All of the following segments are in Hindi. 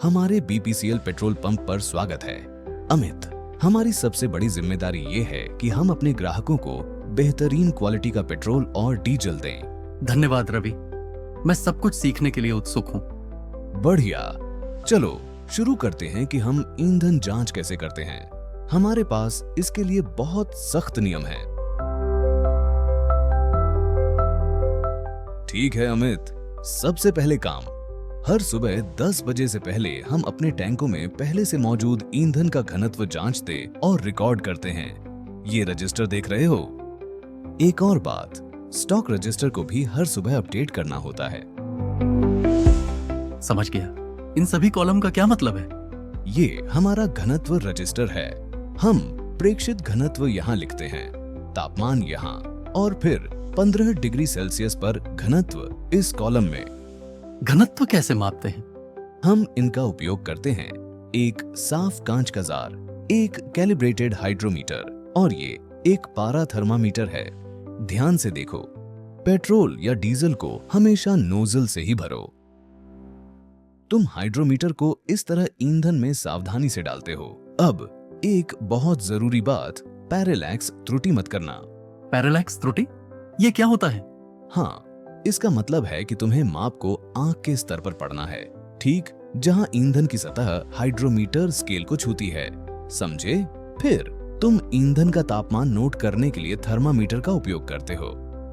हमारे बीपीसीएल पेट्रोल पंप पर स्वागत है। अमित, हमारी सबसे बड़ी जिम्मेदारी ये है कि हम अपने ग्राहकों को बेहतरीन क्वालिटी का पेट्रोल और डीजल दें। धन्यवाद रवि, मैं सब कुछ सीखने के लिए उत्सुक हूँ। बढ़िया, चलो शुरू करते हैं कि हम ईंधन जांच कैसे करते हैं। हमारे पास इसके लिए बहुत सख्त नियम है। ठीक है अमित, सबसे पहले काम, हर सुबह 10 बजे से पहले हम अपने टैंकों में पहले से मौजूद ईंधन का घनत्व जांचते और रिकॉर्ड करते हैं। ये रजिस्टर देख रहे हो? एक और बात, स्टॉक रजिस्टर को भी हर सुबह अपडेट करना होता है। समझ गया। इन सभी कॉलम का क्या मतलब है? ये हमारा घनत्व रजिस्टर है। हम प्रेक्षित घनत्व यहाँ लिखते हैं, तापमान यहाँ, और फिर 15 डिग्री सेल्सियस पर घनत्व इस कॉलम में। घनत्व कैसे मापते हैं? हम इनका उपयोग करते हैं एक साफ कांच का जार, एक कैलिब्रेटेड हाइड्रोमीटर और ये एक पारा थर्मामीटर है। ध्यान से देखो, पेट्रोल या डीजल को हमेशा नोजल से ही भरो। तुम हाइड्रोमीटर को इस तरह ईंधन में सावधानी से डालते हो। अब एक बहुत जरूरी बात, पैरेलैक्स त्रुटि मत करना। पैरेलैक्स त्रुटि? ये क्या होता है? हाँ, इसका मतलब है कि तुम्हें माप को आंख के स्तर पर पढ़ना है, ठीक जहां ईंधन की सतह हाइड्रोमीटर स्केल को छूती है। समझे? फिर तुम ईंधन का तापमान नोट करने के लिए थर्मामीटर का उपयोग करते हो।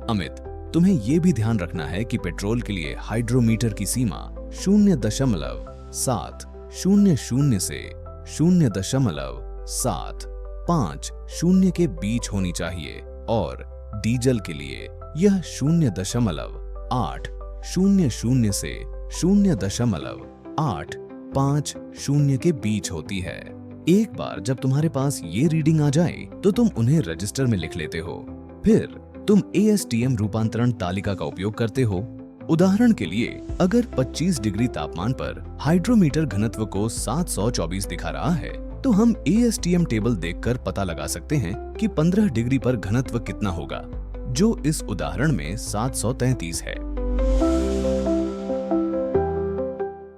अमित, तुम्हें यह भी ध्यान रखना है कि पेट्रोल के लिए हाइड्रोमीटर की सीमा 0.700 से 0.750 के बीच होनी चाहिए और डीजल के लिए यह 0.800 से 0.850 के बीच होती है। एक बार जब तुम्हारे पास ये रीडिंग आ जाए तो तुम उन्हें रजिस्टर में लिख लेते हो। फिर तुम ASTM रूपांतरण तालिका का उपयोग करते हो। उदाहरण के लिए, अगर 25 डिग्री तापमान पर हाइड्रोमीटर घनत्व को 724 दिखा रहा है, तो हम ASTM टेबल देखकर पता लगा सकते हैं कि 15 डिग्री पर घनत्व कितना होगा, जो इस उदाहरण में 733 है,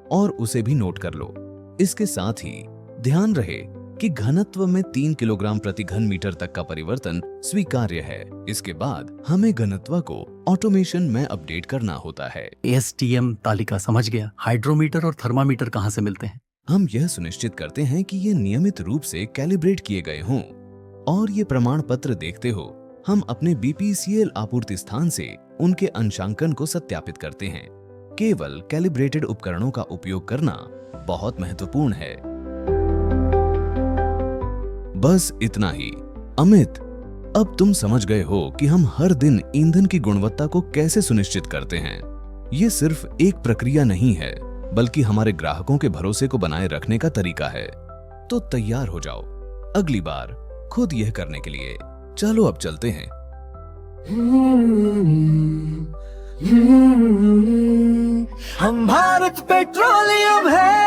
और उसे भी नोट कर लो। इसके साथ ही ध्यान रहे कि घनत्व में 3 किलोग्राम प्रति घन मीटर तक का परिवर्तन स्वीकार्य है। इसके बाद हमें घनत्व को ऑटोमेशन में अपडेट करना होता है। ASTM तालिका समझ गया। हाइड्रोमीटर और थर्मामीटर कहाँ से मिलते हैं? हम यह सुनिश्चित करते हैं कि ये नियमित रूप से कैलिब्रेट किए गए हों, और ये प्रमाण पत्र देखते हो हम अपने BPCL आपूर्ति स्थान से उनके अंशांकन को सत्यापित करते हैं। केवल कैलिब्रेटेड उपकरणों का उपयोग करना बहुत महत्वपूर्ण है। बस इतना ही। अमित, अब तुम समझ गए हो कि हम हर दिन ईंधन की गुणवत्ता को कैसे सुनिश्चित करते हैं। ये सिर्फ एक प्रक्रिया नहीं है, बल्कि हमारे ग्राहकों के भरोसे को बनाए रखने का तरीका है। तो तैयार हो जाओ अगली बार खुद यह करने के लिए। चलो अब चलते हैं। हम भारत पेट्रोलियम है।